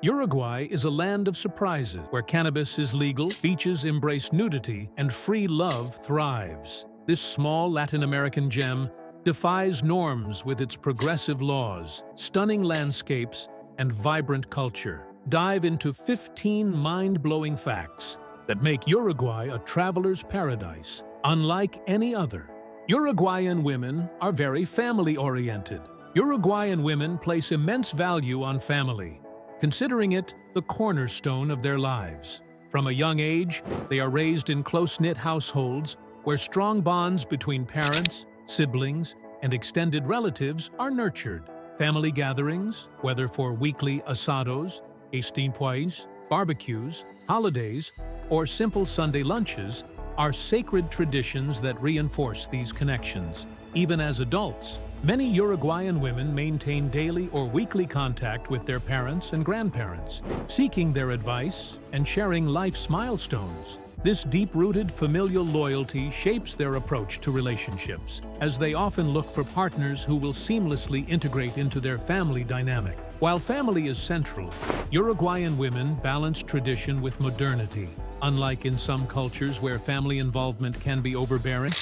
Uruguay is a land of surprises where cannabis is legal, beaches embrace nudity, and free love thrives. This small Latin American gem defies norms with its progressive laws, stunning landscapes, and vibrant culture. Dive into 15 mind-blowing facts that make Uruguay a traveler's paradise, unlike any other. Uruguayan women are very family-oriented. Uruguayan women place immense value on family, considering it the cornerstone of their lives. From a young age, they are raised in close-knit households where strong bonds between parents, siblings, and extended relatives are nurtured. Family gatherings, whether for weekly asados, defies, barbecues, holidays, or simple Sunday lunches, are sacred traditions that reinforce these connections. Even as adults, many Uruguayan women maintain daily or weekly contact with their parents and grandparents, seeking their advice and sharing life's milestones. This deep-rooted familial loyalty shapes their approach to relationships, as they often look for partners who will seamlessly integrate into their family dynamic. While family is central, Uruguayan women balance tradition with modernity. Unlike in some cultures where family involvement can be overbearing,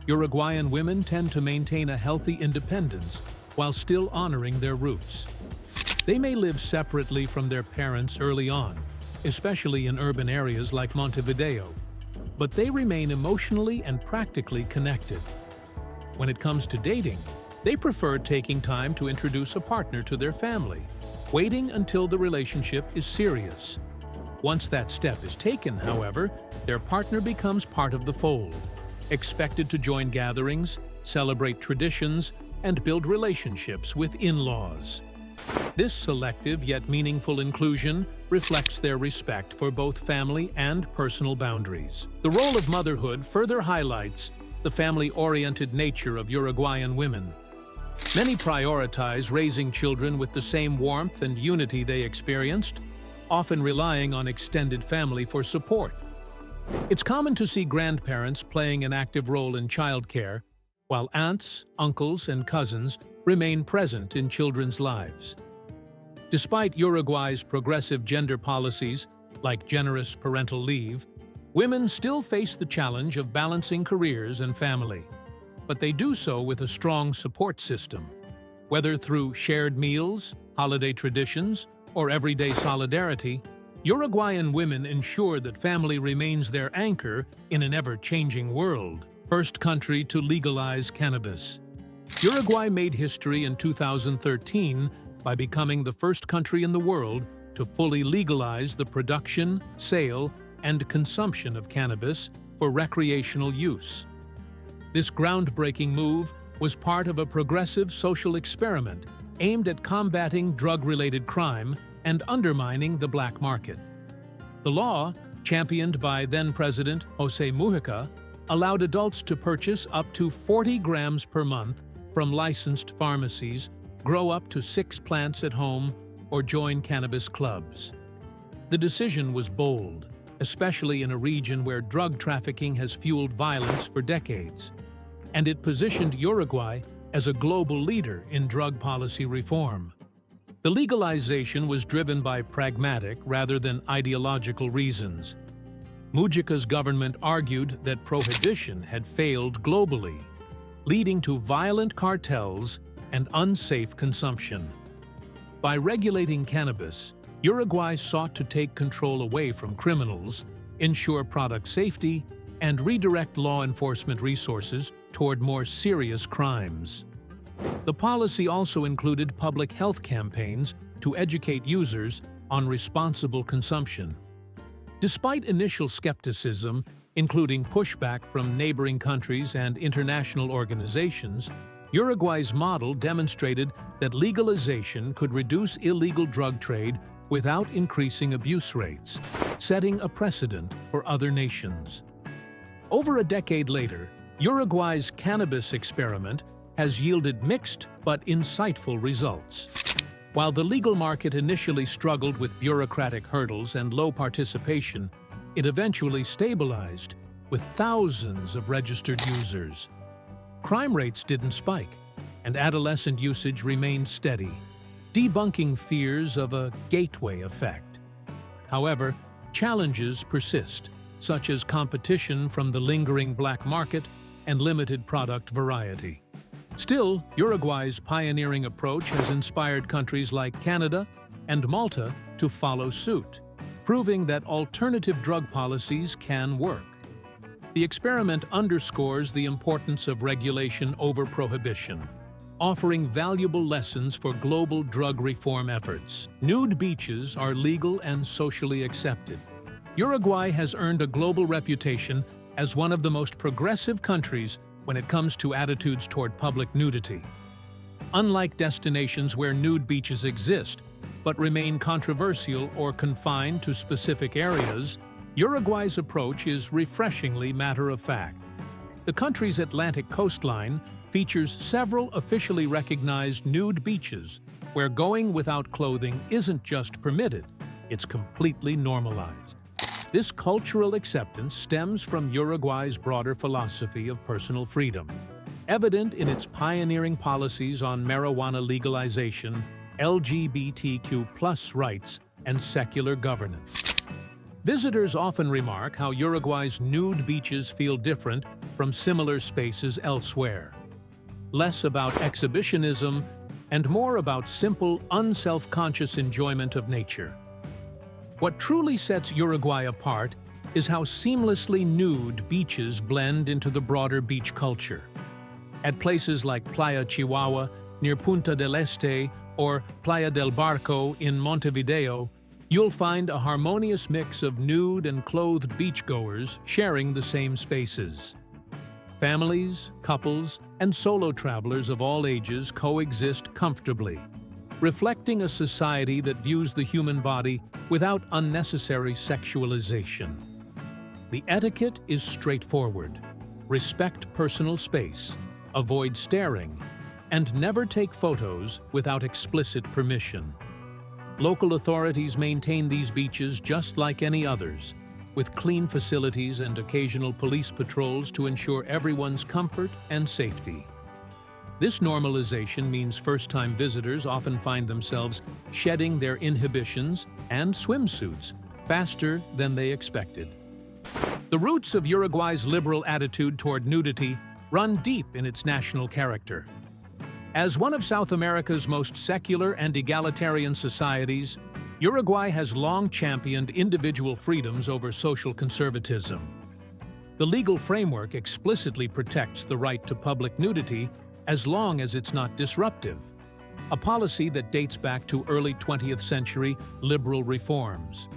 Uruguayan women tend to maintain a healthy independence while still honoring their roots. They may live separately from their parents early on, especially in urban areas like Montevideo, but they remain emotionally and practically connected. When it comes to dating, they prefer taking time to introduce a partner to their family, waiting until the relationship is serious. Once that step is taken, however, their partner becomes part of the fold, expected to join gatherings, celebrate traditions, and build relationships with in-laws. This selective yet meaningful inclusion reflects their respect for both family and personal boundaries. The role of motherhood further highlights the family-oriented nature of Uruguayan women. Many prioritize raising children with the same warmth and unity they experienced, often relying on extended family for support. It's common to see grandparents playing an active role in childcare, while aunts, uncles, and cousins remain present in children's lives. Despite Uruguay's progressive gender policies, like generous parental leave, women still face the challenge of balancing careers and family. But they do so with a strong support system. Whether through shared meals, holiday traditions, or everyday solidarity, Uruguayan women ensure that family remains their anchor in an ever-changing world. First country to legalize cannabis. Uruguay made history in 2013 by becoming the first country in the world to fully legalize the production, sale, and consumption of cannabis for recreational use. This groundbreaking move was part of a progressive social experiment aimed at combating drug-related crime and undermining the black market. The law, championed by then-President José Mujica, allowed adults to purchase up to 40 grams per month from licensed pharmacies, grow up to 6 plants at home, or join cannabis clubs. The decision was bold, especially in a region where drug trafficking has fueled violence for decades, and it positioned Uruguay as a global leader in drug policy reform. The legalization was driven by pragmatic rather than ideological reasons. Mujica's government argued that prohibition had failed globally, leading to violent cartels and unsafe consumption. By regulating cannabis, Uruguay sought to take control away from criminals, ensure product safety, and redirect law enforcement resources toward more serious crimes. The policy also included public health campaigns to educate users on responsible consumption. Despite initial skepticism, including pushback from neighboring countries and international organizations, Uruguay's model demonstrated that legalization could reduce illegal drug trade without increasing abuse rates, setting a precedent for other nations. Over a decade later, Uruguay's cannabis experiment has yielded mixed but insightful results. While the legal market initially struggled with bureaucratic hurdles and low participation, it eventually stabilized with thousands of registered users. Crime rates didn't spike, and adolescent usage remained steady. debunking fears of a gateway effect. However, challenges persist, such as competition from the lingering black market and limited product variety. Still, Uruguay's pioneering approach has inspired countries like Canada and Malta to follow suit, proving that alternative drug policies can work. The experiment underscores the importance of regulation over prohibition, offering valuable lessons for global drug reform efforts. Nude beaches are legal and socially accepted. Uruguay has earned a global reputation as one of the most progressive countries when it comes to attitudes toward public nudity. Unlike destinations where nude beaches exist, but remain controversial or confined to specific areas, Uruguay's approach is refreshingly matter-of-fact. The country's Atlantic coastline features several officially recognized nude beaches where going without clothing isn't just permitted, it's completely normalized. This cultural acceptance stems from Uruguay's broader philosophy of personal freedom, evident in its pioneering policies on marijuana legalization, LGBTQ+ rights, and secular governance. Visitors often remark how Uruguay's nude beaches feel different from similar spaces elsewhere. Less about exhibitionism and more about simple, unself-conscious enjoyment of nature. What truly sets Uruguay apart is how seamlessly nude beaches blend into the broader beach culture. At places like Playa Chihuahua near Punta del Este or Playa del Barco in Montevideo, you'll find a harmonious mix of nude and clothed beachgoers sharing the same spaces. Families, couples, and solo travelers of all ages coexist comfortably, reflecting a society that views the human body without unnecessary sexualization. The etiquette is straightforward. Respect personal space, avoid staring, and never take photos without explicit permission. Local authorities maintain these beaches just like any others, with clean facilities and occasional police patrols to ensure everyone's comfort and safety. This normalization means first-time visitors often find themselves shedding their inhibitions and swimsuits faster than they expected. The roots of Uruguay's liberal attitude toward nudity run deep in its national character. As one of South America's most secular and egalitarian societies, Uruguay has long championed individual freedoms over social conservatism. The legal framework explicitly protects the right to public nudity as long as it's not disruptive, a policy that dates back to early 20th century liberal reforms.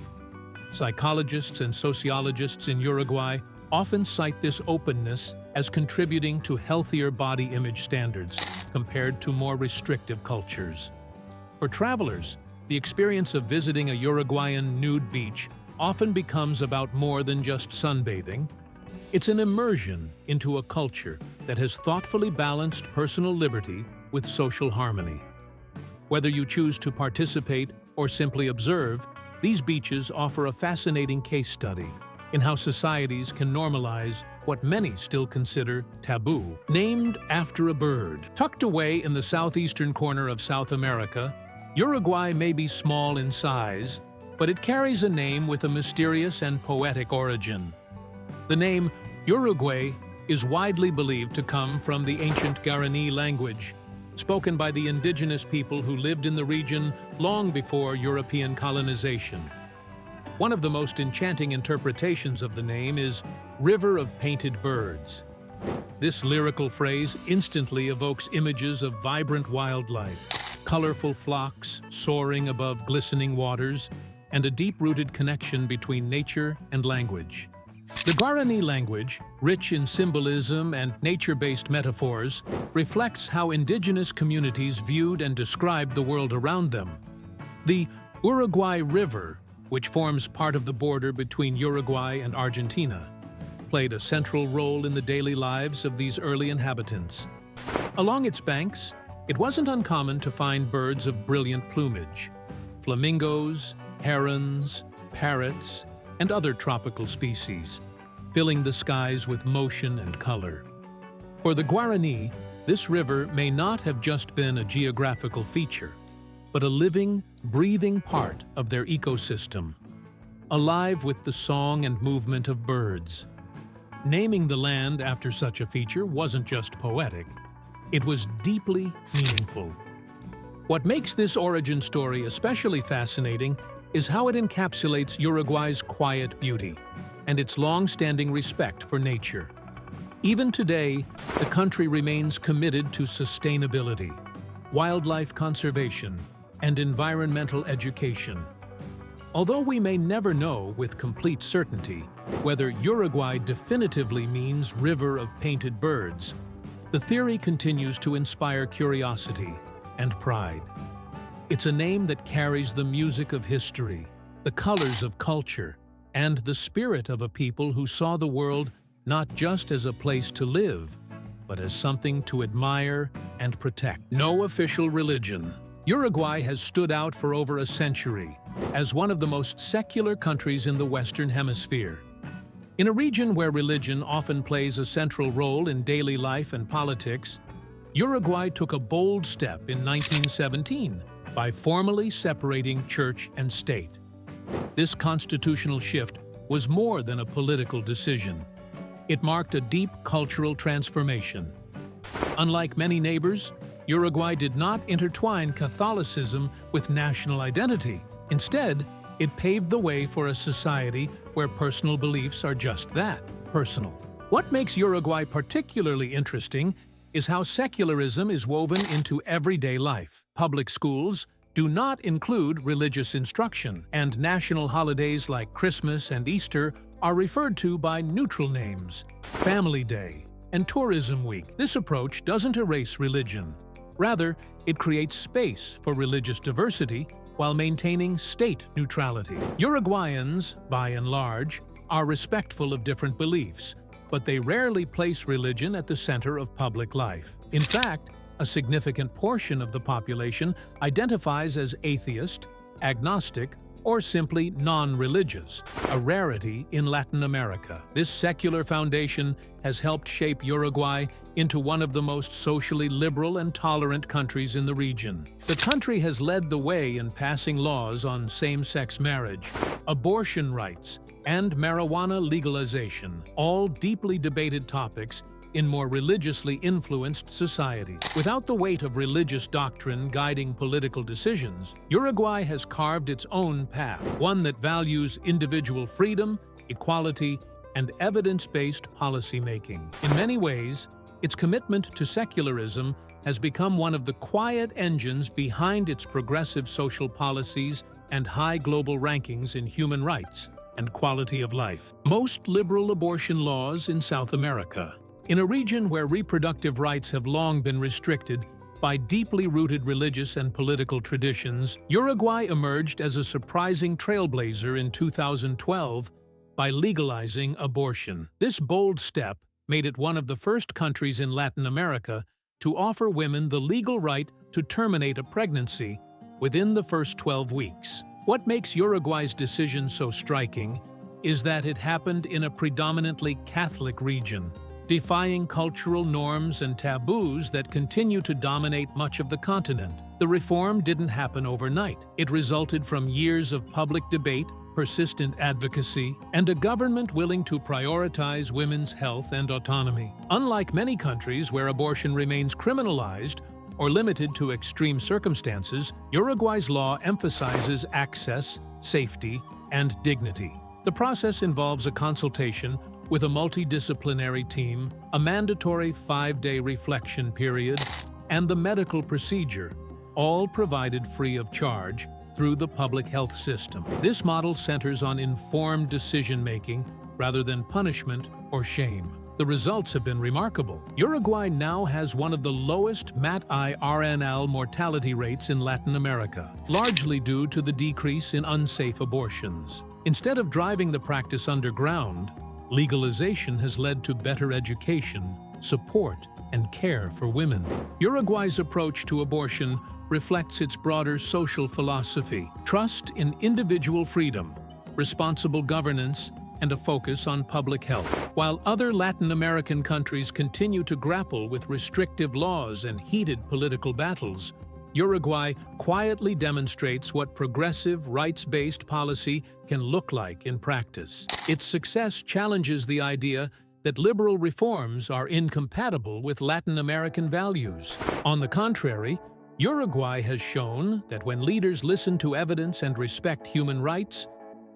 Psychologists and sociologists in Uruguay often cite this openness as contributing to healthier body image standards compared to more restrictive cultures. For travelers, the experience of visiting a Uruguayan nude beach often becomes about more than just sunbathing. It's an immersion into a culture that has thoughtfully balanced personal liberty with social harmony. Whether you choose to participate or simply observe, these beaches offer a fascinating case study in how societies can normalize what many still consider taboo. Named after a bird. Tucked away in the southeastern corner of South America, Uruguay may be small in size, but it carries a name with a mysterious and poetic origin. The name Uruguay is widely believed to come from the ancient Guarani language, spoken by the indigenous people who lived in the region long before European colonization. One of the most enchanting interpretations of the name is River of Painted Birds. This lyrical phrase instantly evokes images of vibrant wildlife, colorful flocks soaring above glistening waters, and a deep-rooted connection between nature and language. The Guarani language, rich in symbolism and nature-based metaphors, reflects how indigenous communities viewed and described the world around them. The Uruguay River, which forms part of the border between Uruguay and Argentina, played a central role in the daily lives of these early inhabitants. Along its banks, it wasn't uncommon to find birds of brilliant plumage: flamingos, herons, parrots, and other tropical species, filling the skies with motion and color. For the Guarani, this river may not have just been a geographical feature, but a living, breathing part of their ecosystem, alive with the song and movement of birds. Naming the land after such a feature wasn't just poetic, it was deeply meaningful. What makes this origin story especially fascinating is how it encapsulates Uruguay's quiet beauty and its long-standing respect for nature. Even today, the country remains committed to sustainability, wildlife conservation, and environmental education. Although we may never know with complete certainty whether Uruguay definitively means river of painted birds, the theory continues to inspire curiosity and pride. It's a name that carries the music of history, the colors of culture, and the spirit of a people who saw the world not just as a place to live, but as something to admire and protect. No official religion. Uruguay has stood out for over a century as one of the most secular countries in the Western Hemisphere. In a region where religion often plays a central role in daily life and politics, Uruguay took a bold step in 1917 by formally separating church and state. This constitutional shift was more than a political decision. It marked a deep cultural transformation. Unlike many neighbors, Uruguay did not intertwine Catholicism with national identity. Instead, it paved the way for a society where personal beliefs are just that, personal. What makes Uruguay particularly interesting is how secularism is woven into everyday life. Public schools do not include religious instruction, and national holidays like Christmas and Easter are referred to by neutral names, Family Day and Tourism Week. This approach doesn't erase religion. Rather, it creates space for religious diversity while maintaining state neutrality. Uruguayans, by and large, are respectful of different beliefs, but they rarely place religion at the center of public life. In fact, a significant portion of the population identifies as atheist, agnostic, or simply non-religious, a rarity in Latin America. This secular foundation has helped shape Uruguay into one of the most socially liberal and tolerant countries in the region. The country has led the way in passing laws on same-sex marriage, abortion rights, and marijuana legalization, all deeply debated topics in more religiously influenced societies. Without the weight of religious doctrine guiding political decisions, Uruguay has carved its own path, one that values individual freedom, equality, and evidence-based policymaking. In many ways, its commitment to secularism has become one of the quiet engines behind its progressive social policies and high global rankings in human rights and quality of life. Most liberal abortion laws in South America. In a region where reproductive rights have long been restricted by deeply rooted religious and political traditions, Uruguay emerged as a surprising trailblazer in 2012 by legalizing abortion. This bold step made it one of the first countries in Latin America to offer women the legal right to terminate a pregnancy within the first 12 weeks. What makes Uruguay's decision so striking is that it happened in a predominantly Catholic region, defying cultural norms and taboos that continue to dominate much of the continent. The reform didn't happen overnight. It resulted from years of public debate, persistent advocacy, and a government willing to prioritize women's health and autonomy. Unlike many countries where abortion remains criminalized or limited to extreme circumstances, Uruguay's law emphasizes access, safety, and dignity. The process involves a consultation with a multidisciplinary team, a mandatory 5-day reflection period, and the medical procedure, all provided free of charge through the public health system. This model centers on informed decision-making rather than punishment or shame. The results have been remarkable. Uruguay now has one of the lowest mat-I-RNL mortality rates in Latin America, largely due to the decrease in unsafe abortions. Instead of driving the practice underground, legalization has led to better education, support, and care for women. Uruguay's approach to abortion reflects its broader social philosophy: trust in individual freedom, responsible governance, and a focus on public health. While other Latin American countries continue to grapple with restrictive laws and heated political battles, Uruguay quietly demonstrates what progressive, rights-based policy can look like in practice. Its success challenges the idea that liberal reforms are incompatible with Latin American values. On the contrary, Uruguay has shown that when leaders listen to evidence and respect human rights,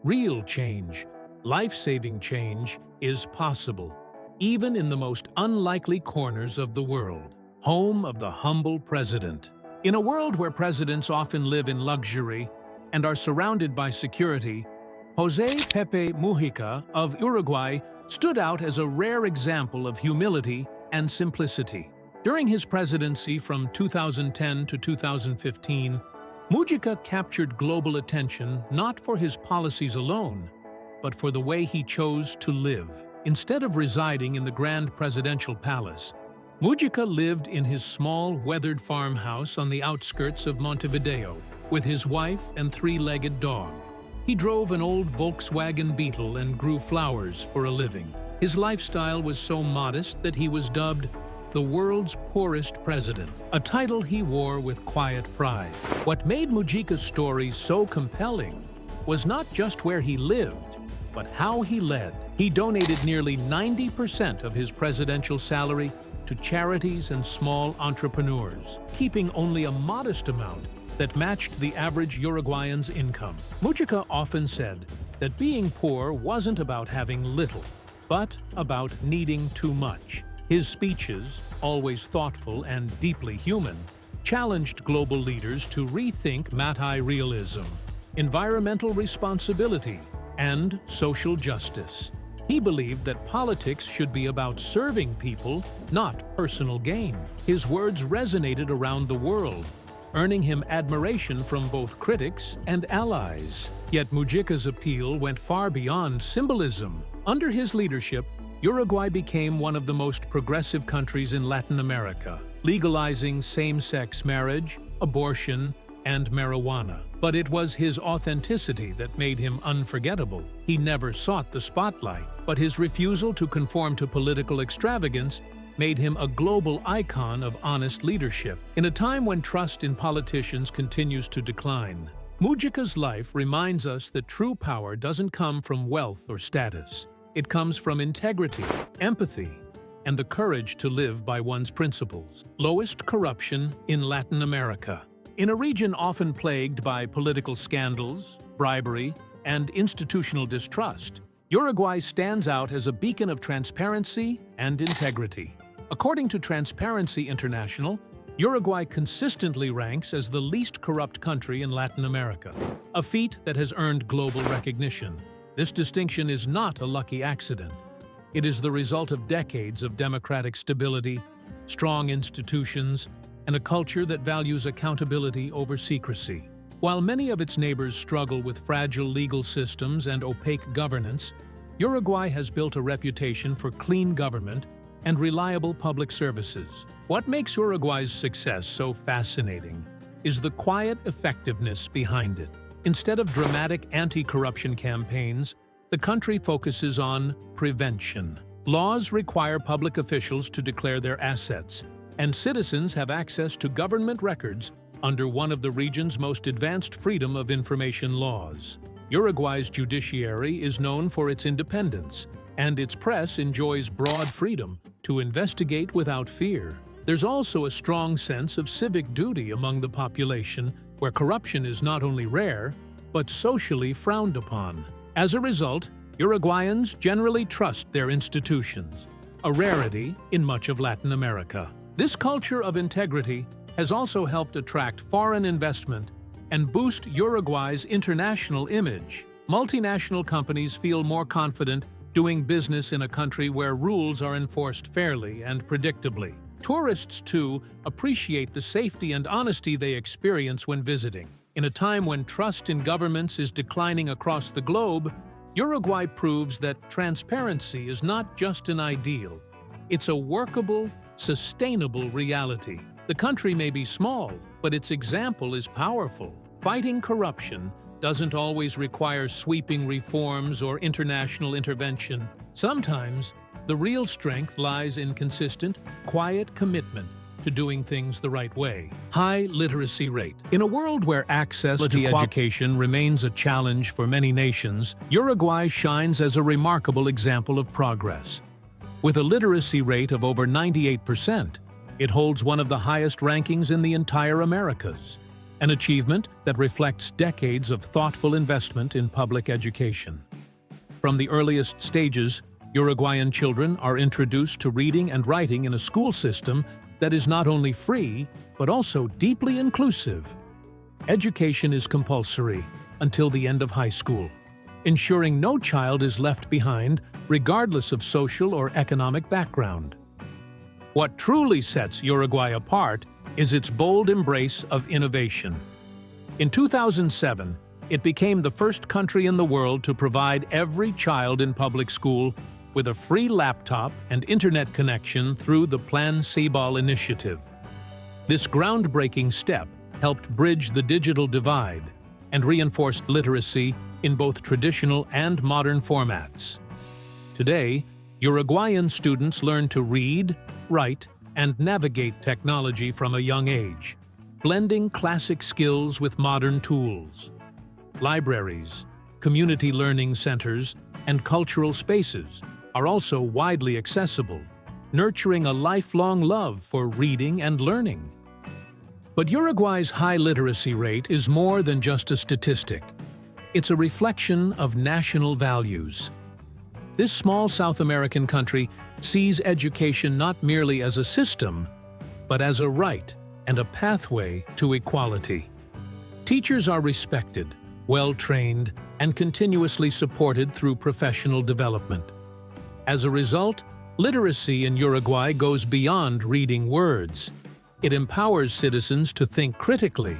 real change, life-saving change, is possible, even in the most unlikely corners of the world. Home of the humble president. In a world where presidents often live in luxury and are surrounded by security, José Pepe Mujica of Uruguay stood out as a rare example of humility and simplicity. During his presidency from 2010 to 2015, Mujica captured global attention not for his policies alone, but for the way he chose to live. Instead of residing in the grand presidential palace, Mujica lived in his small, weathered farmhouse on the outskirts of Montevideo with his wife and three-legged dog. He drove an old Volkswagen Beetle and grew flowers for a living. His lifestyle was so modest that he was dubbed the world's poorest president, a title he wore with quiet pride. What made Mujica's story so compelling was not just where he lived, but how he led. He donated nearly 90% of his presidential salary to charities and small entrepreneurs, keeping only a modest amount that matched the average Uruguayan's income. Mujica often said that being poor wasn't about having little, but about needing too much. His speeches, always thoughtful and deeply human, challenged global leaders to rethink multi-realism, environmental responsibility, and social justice. He believed that politics should be about serving people, not personal gain. His words resonated around the world, earning him admiration from both critics and allies. Yet Mujica's appeal went far beyond symbolism. Under his leadership, Uruguay became one of the most progressive countries in Latin America, legalizing same-sex marriage, abortion, and marijuana. But it was his authenticity that made him unforgettable. He never sought the spotlight, but his refusal to conform to political extravagance made him a global icon of honest leadership. In a time when trust in politicians continues to decline, Mujica's life reminds us that true power doesn't come from wealth or status. It comes from integrity, empathy, and the courage to live by one's principles. Lowest corruption in Latin America. In a region often plagued by political scandals, bribery, and institutional distrust, Uruguay stands out as a beacon of transparency and integrity. According to Transparency International, Uruguay consistently ranks as the least corrupt country in Latin America, a feat that has earned global recognition. This distinction is not a lucky accident. It is the result of decades of democratic stability, strong institutions, and a culture that values accountability over secrecy. While many of its neighbors struggle with fragile legal systems and opaque governance, Uruguay has built a reputation for clean government and reliable public services. What makes Uruguay's success so fascinating is the quiet effectiveness behind it. Instead of dramatic anti-corruption campaigns, the country focuses on prevention. Laws require public officials to declare their assets, and citizens have access to government records under one of the region's most advanced freedom of information laws. Uruguay's judiciary is known for its independence, and its press enjoys broad freedom to investigate without fear. There's also a strong sense of civic duty among the population, where corruption is not only rare, but socially frowned upon. As a result, Uruguayans generally trust their institutions, a rarity in much of Latin America. This culture of integrity has also helped attract foreign investment and boost Uruguay's international image. Multinational companies feel more confident doing business in a country where rules are enforced fairly and predictably. Tourists, too, appreciate the safety and honesty they experience when visiting. In a time when trust in governments is declining across the globe, Uruguay proves that transparency is not just an ideal. It's a workable, sustainable reality. The country may be small, but its example is powerful. Fighting corruption doesn't always require sweeping reforms or international intervention. Sometimes, the real strength lies in consistent, quiet commitment to doing things the right way. High literacy rate. In a world where access to education remains a challenge for many nations, Uruguay shines as a remarkable example of progress. With a literacy rate of over 98%, it holds one of the highest rankings in the entire Americas, an achievement that reflects decades of thoughtful investment in public education. From the earliest stages, Uruguayan children are introduced to reading and writing in a school system that is not only free, but also deeply inclusive. Education is compulsory until the end of high school, ensuring no child is left behind regardless of social or economic background. What truly sets Uruguay apart is its bold embrace of innovation. In 2007, it became the first country in the world to provide every child in public school with a free laptop and internet connection through the Plan Ceibal initiative. This groundbreaking step helped bridge the digital divide and reinforced literacy in both traditional and modern formats. Today, Uruguayan students learn to read, write, and navigate technology from a young age, blending classic skills with modern tools. Libraries, community learning centers, and cultural spaces are also widely accessible, nurturing a lifelong love for reading and learning. But Uruguay's high literacy rate is more than just a statistic. It's a reflection of national values. This small South American country sees education not merely as a system, but as a right and a pathway to equality. Teachers are respected, well-trained, and continuously supported through professional development. As a result, literacy in Uruguay goes beyond reading words. It empowers citizens to think critically,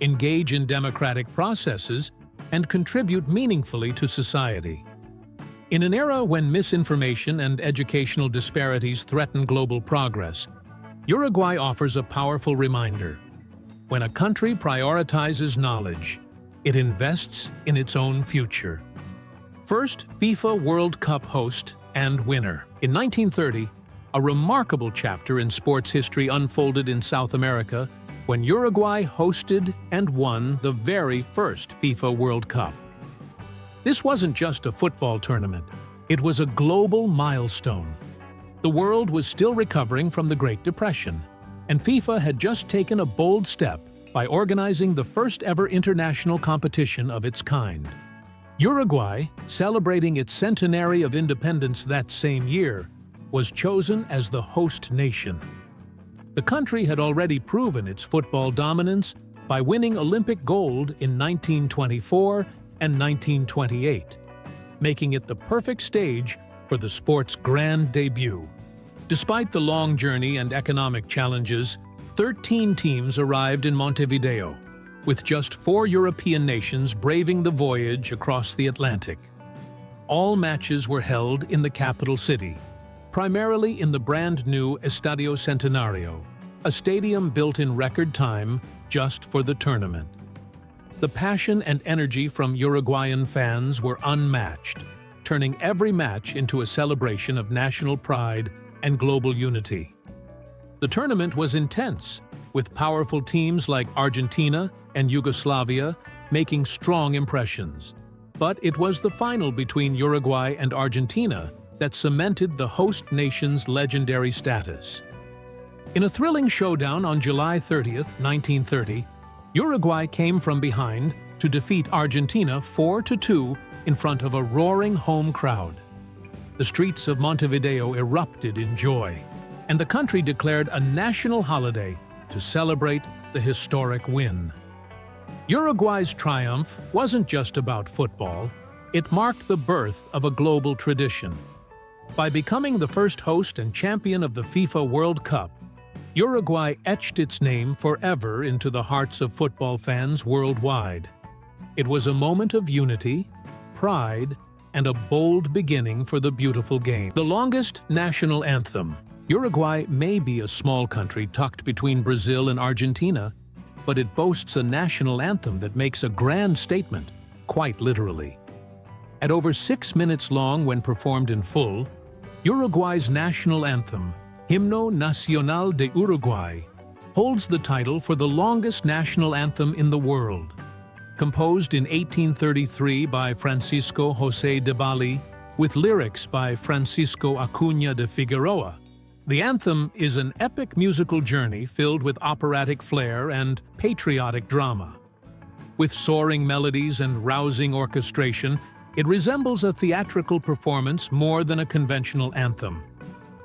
engage in democratic processes, and contribute meaningfully to society. In an era when misinformation and educational disparities threaten global progress, Uruguay offers a powerful reminder. When a country prioritizes knowledge, it invests in its own future. First FIFA World Cup host and winner. In 1930, a remarkable chapter in sports history unfolded in South America when Uruguay hosted and won the very first FIFA World Cup. This wasn't just a football tournament, it was a global milestone. The world was still recovering from the Great Depression, and FIFA had just taken a bold step by organizing the first ever international competition of its kind. Uruguay, celebrating its centenary of independence that same year, was chosen as the host nation. The country had already proven its football dominance by winning Olympic gold in 1924 and 1928, making it the perfect stage for the sport's grand debut. Despite the long journey and economic challenges, 13 teams arrived in Montevideo, with just 4 European nations braving the voyage across the Atlantic. All matches were held in the capital city, primarily in the brand-new Estadio Centenario, a stadium built in record time just for the tournament. The passion and energy from Uruguayan fans were unmatched, turning every match into a celebration of national pride and global unity. The tournament was intense, with powerful teams like Argentina and Yugoslavia making strong impressions. But it was the final between Uruguay and Argentina that cemented the host nation's legendary status. In a thrilling showdown on July 30th, 1930, Uruguay came from behind to defeat Argentina 4-2 in front of a roaring home crowd. The streets of Montevideo erupted in joy, and the country declared a national holiday to celebrate the historic win. Uruguay's triumph wasn't just about football, it marked the birth of a global tradition. By becoming the first host and champion of the FIFA World Cup, Uruguay etched its name forever into the hearts of football fans worldwide. It was a moment of unity, pride, and a bold beginning for the beautiful game. The longest national anthem. Uruguay may be a small country tucked between Brazil and Argentina, but it boasts a national anthem that makes a grand statement, quite literally. At over 6 minutes long when performed in full, Uruguay's national anthem Himno Nacional de Uruguay, holds the title for the longest national anthem in the world. Composed in 1833 by Francisco José de Bali, with lyrics by Francisco Acuña de Figueroa, the anthem is an epic musical journey filled with operatic flair and patriotic drama. With soaring melodies and rousing orchestration, it resembles a theatrical performance more than a conventional anthem.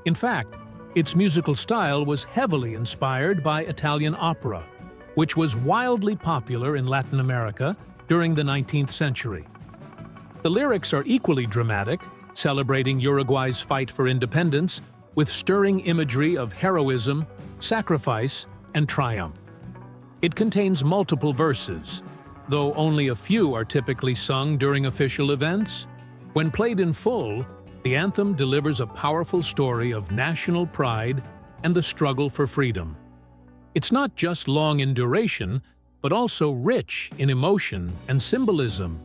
In fact, its musical style was heavily inspired by Italian opera, which was wildly popular in Latin America during the 19th century. The lyrics are equally dramatic, celebrating Uruguay's fight for independence, with stirring imagery of heroism, sacrifice, and triumph. It contains multiple verses, though only a few are typically sung during official events. When played in full, the anthem delivers a powerful story of national pride and the struggle for freedom. It's not just long in duration, but also rich in emotion and symbolism.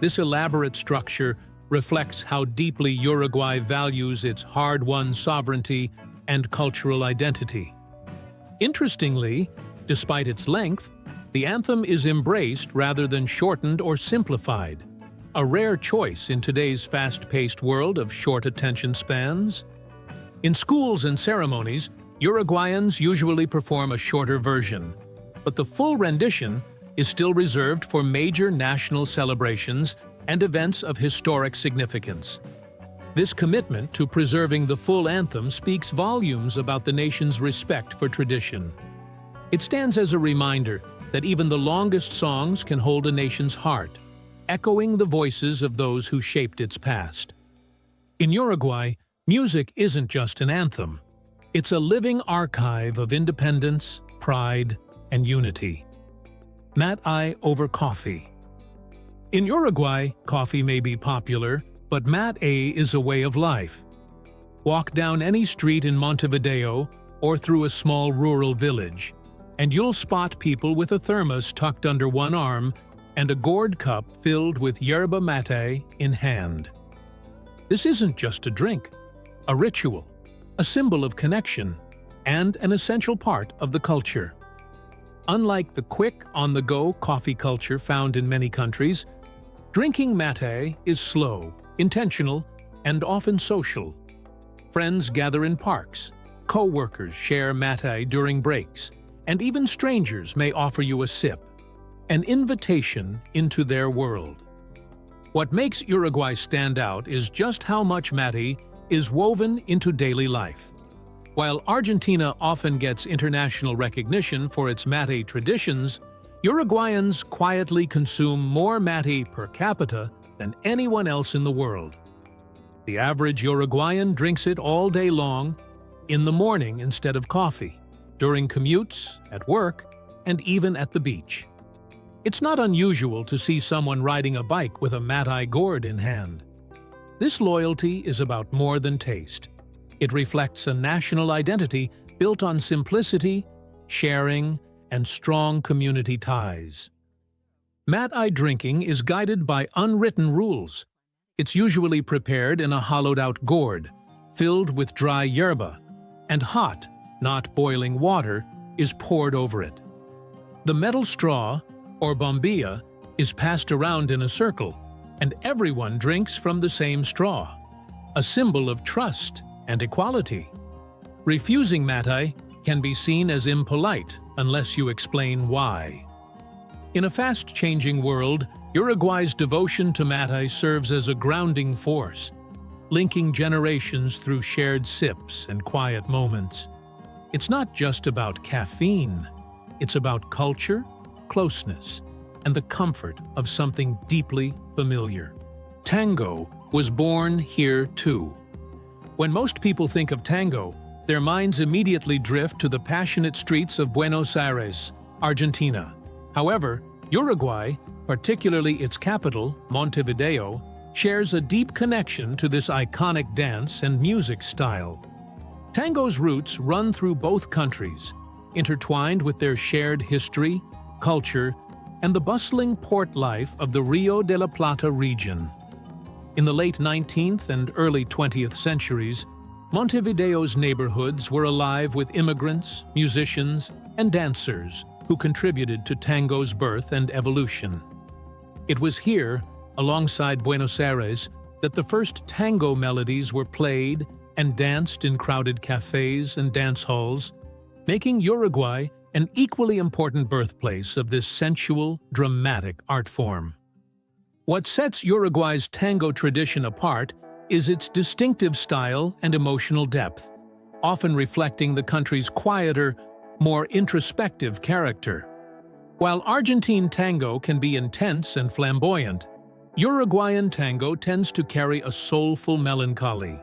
This elaborate structure reflects how deeply Uruguay values its hard-won sovereignty and cultural identity. Interestingly, despite its length, the anthem is embraced rather than shortened or simplified, a rare choice in today's fast-paced world of short attention spans. In schools and ceremonies, Uruguayans usually perform a shorter version, but the full rendition is still reserved for major national celebrations and events of historic significance. This commitment to preserving the full anthem speaks volumes about the nation's respect for tradition. It stands as a reminder that even the longest songs can hold a nation's heart, echoing the voices of those who shaped its past. In Uruguay, music isn't just an anthem. It's a living archive of independence, pride, and unity. Mate over coffee. In Uruguay, coffee may be popular, but mate is a way of life. Walk down any street in Montevideo or through a small rural village, and you'll spot people with a thermos tucked under one arm and a gourd cup filled with yerba mate in hand. This isn't just a drink, a ritual, a symbol of connection, and an essential part of the culture. Unlike the quick, on-the-go coffee culture found in many countries, drinking mate is slow, intentional, and often social. Friends gather in parks, co-workers share mate during breaks, and even strangers may offer you a sip, an invitation into their world. What makes Uruguay stand out is just how much mate is woven into daily life. While Argentina often gets international recognition for its mate traditions, Uruguayans quietly consume more mate per capita than anyone else in the world. The average Uruguayan drinks it all day long, in the morning instead of coffee, during commutes, at work, and even at the beach. It's not unusual to see someone riding a bike with a mate gourd in hand. This loyalty is about more than taste. It reflects a national identity built on simplicity, sharing, and strong community ties. Mate drinking is guided by unwritten rules. It's usually prepared in a hollowed-out gourd, filled with dry yerba, and hot, not boiling water, is poured over it. The metal straw, or bombilla, is passed around in a circle, and everyone drinks from the same straw, a symbol of trust and equality. Refusing mate can be seen as impolite unless you explain why. In a fast-changing world, Uruguay's devotion to mate serves as a grounding force, linking generations through shared sips and quiet moments. It's not just about caffeine. It's about culture, closeness, and the comfort of something deeply familiar. Tango was born here too. When most people think of tango, their minds immediately drift to the passionate streets of Buenos Aires, Argentina. However, Uruguay, particularly its capital, Montevideo, shares a deep connection to this iconic dance and music style. Tango's roots run through both countries, intertwined with their shared history, culture, and the bustling port life of the Rio de la Plata region. In the late 19th and early 20th centuries, Montevideo's neighborhoods were alive with immigrants, musicians, and dancers who contributed to tango's birth and evolution. It was here, alongside Buenos Aires, that the first tango melodies were played and danced in crowded cafes and dance halls, making Uruguay an equally important birthplace of this sensual, dramatic art form. What sets Uruguay's tango tradition apart is its distinctive style and emotional depth, often reflecting the country's quieter, more introspective character. While Argentine tango can be intense and flamboyant, Uruguayan tango tends to carry a soulful melancholy,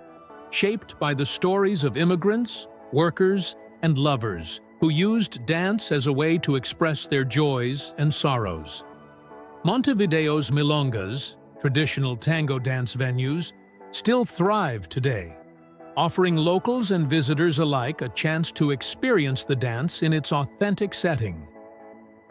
shaped by the stories of immigrants, workers, and lovers who used dance as a way to express their joys and sorrows. Montevideo's milongas, traditional tango dance venues, still thrive today, offering locals and visitors alike a chance to experience the dance in its authentic setting.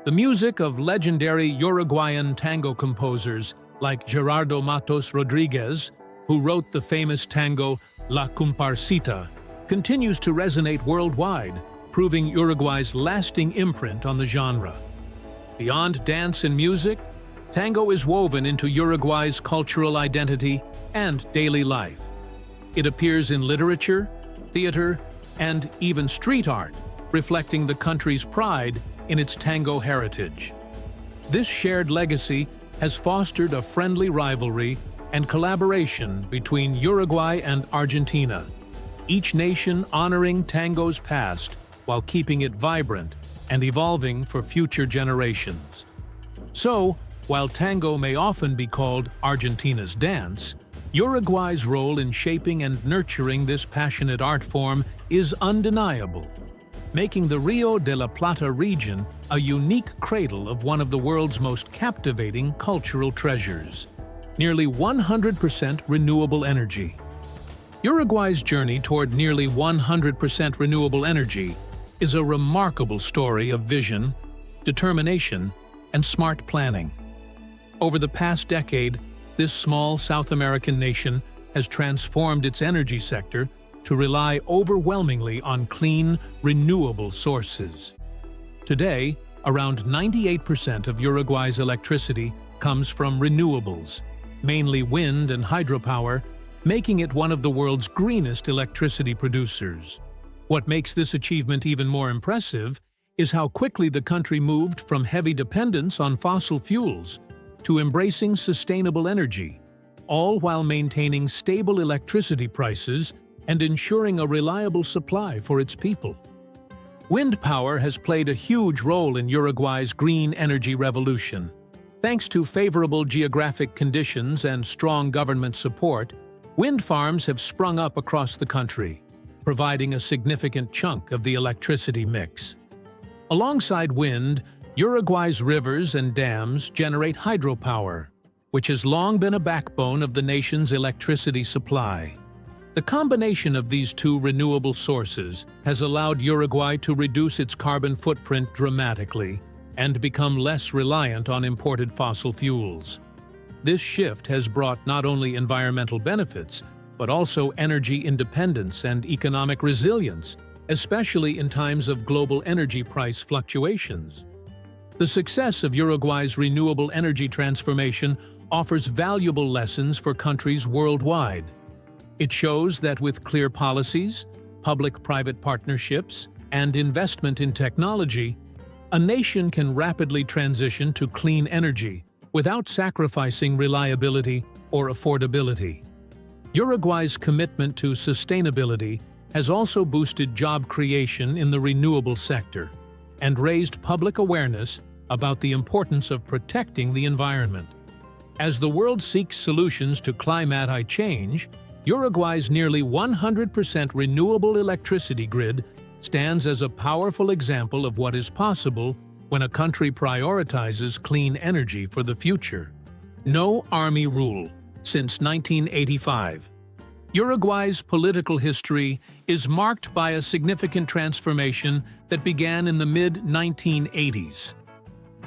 The music of legendary Uruguayan tango composers like Gerardo Matos Rodriguez, who wrote the famous tango La Comparsita, continues to resonate worldwide, proving Uruguay's lasting imprint on the genre. Beyond dance and music, tango is woven into Uruguay's cultural identity and daily life. It appears in literature, theater, and even street art, reflecting the country's pride in its tango heritage. This shared legacy has fostered a friendly rivalry and collaboration between Uruguay and Argentina, each nation honoring tango's past while keeping it vibrant and evolving for future generations. So, while tango may often be called Argentina's dance, Uruguay's role in shaping and nurturing this passionate art form is undeniable, making the Rio de la Plata region a unique cradle of one of the world's most captivating cultural treasures. Nearly 100% renewable energy. Uruguay's journey toward nearly 100% renewable energy is a remarkable story of vision, determination, and smart planning. Over the past decade, this small South American nation has transformed its energy sector to rely overwhelmingly on clean, renewable sources. Today, around 98% of Uruguay's electricity comes from renewables, mainly wind and hydropower, making it one of the world's greenest electricity producers. What makes this achievement even more impressive is how quickly the country moved from heavy dependence on fossil fuels to embracing sustainable energy, all while maintaining stable electricity prices and ensuring a reliable supply for its people. Wind power has played a huge role in Uruguay's green energy revolution. Thanks to favorable geographic conditions and strong government support, wind farms have sprung up across the country, providing a significant chunk of the electricity mix. Alongside wind, Uruguay's rivers and dams generate hydropower, which has long been a backbone of the nation's electricity supply. The combination of these two renewable sources has allowed Uruguay to reduce its carbon footprint dramatically and become less reliant on imported fossil fuels. This shift has brought not only environmental benefits, but also energy independence and economic resilience, especially in times of global energy price fluctuations. The success of Uruguay's renewable energy transformation offers valuable lessons for countries worldwide. It shows that with clear policies, public-private partnerships, and investment in technology, a nation can rapidly transition to clean energy without sacrificing reliability or affordability. Uruguay's commitment to sustainability has also boosted job creation in the renewable sector and raised public awareness about the importance of protecting the environment. As the world seeks solutions to climate change, Uruguay's nearly 100% renewable electricity grid stands as a powerful example of what is possible when a country prioritizes clean energy for the future. No army rule. Since 1985, Uruguay's political history is marked by a significant transformation that began in the mid-1980s.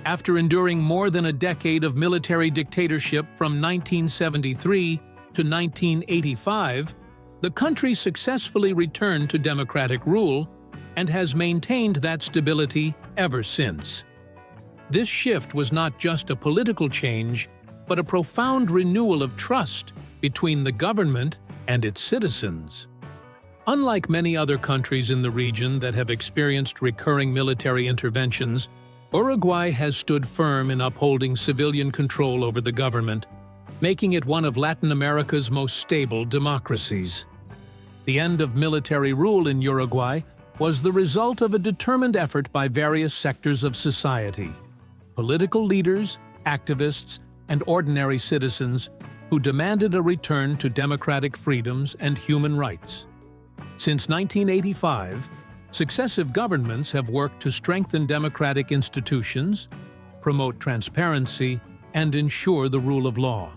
After enduring more than a decade of military dictatorship from 1973 to 1985, The country successfully returned to democratic rule and has maintained that stability ever since. This shift was not just a political change, but a profound renewal of trust between the government and its citizens. Unlike many other countries in the region that have experienced recurring military interventions, Uruguay has stood firm in upholding civilian control over the government, making it one of Latin America's most stable democracies. The end of military rule in Uruguay was the result of a determined effort by various sectors of society, political leaders, activists, and ordinary citizens who demanded a return to democratic freedoms and human rights. Since 1985, successive governments have worked to strengthen democratic institutions, promote transparency, and ensure the rule of law.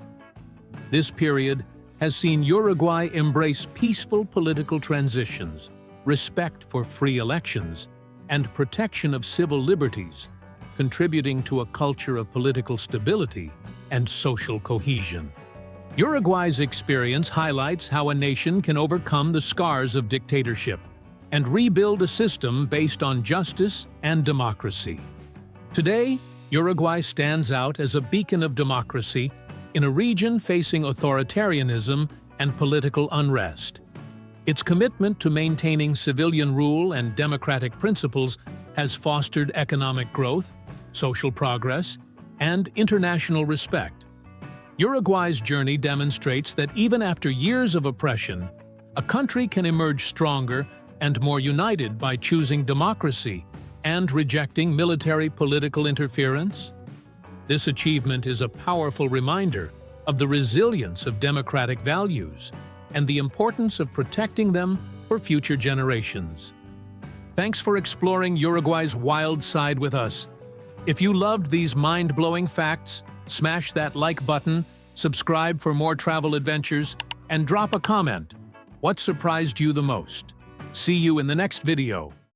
This period has seen Uruguay embrace peaceful political transitions, respect for free elections, and protection of civil liberties, contributing to a culture of political stability and social cohesion. Uruguay's experience highlights how a nation can overcome the scars of dictatorship and rebuild a system based on justice and democracy. Today, Uruguay stands out as a beacon of democracy in a region facing authoritarianism and political unrest. Its commitment to maintaining civilian rule and democratic principles has fostered economic growth, social progress, and international respect. Uruguay's journey demonstrates that even after years of oppression, a country can emerge stronger and more united by choosing democracy and rejecting military political interference. This achievement is a powerful reminder of the resilience of democratic values and the importance of protecting them for future generations. Thanks for exploring Uruguay's wild side with us. If you loved these mind-blowing facts, smash that like button, subscribe for more travel adventures, and drop a comment. What surprised you the most? See you in the next video.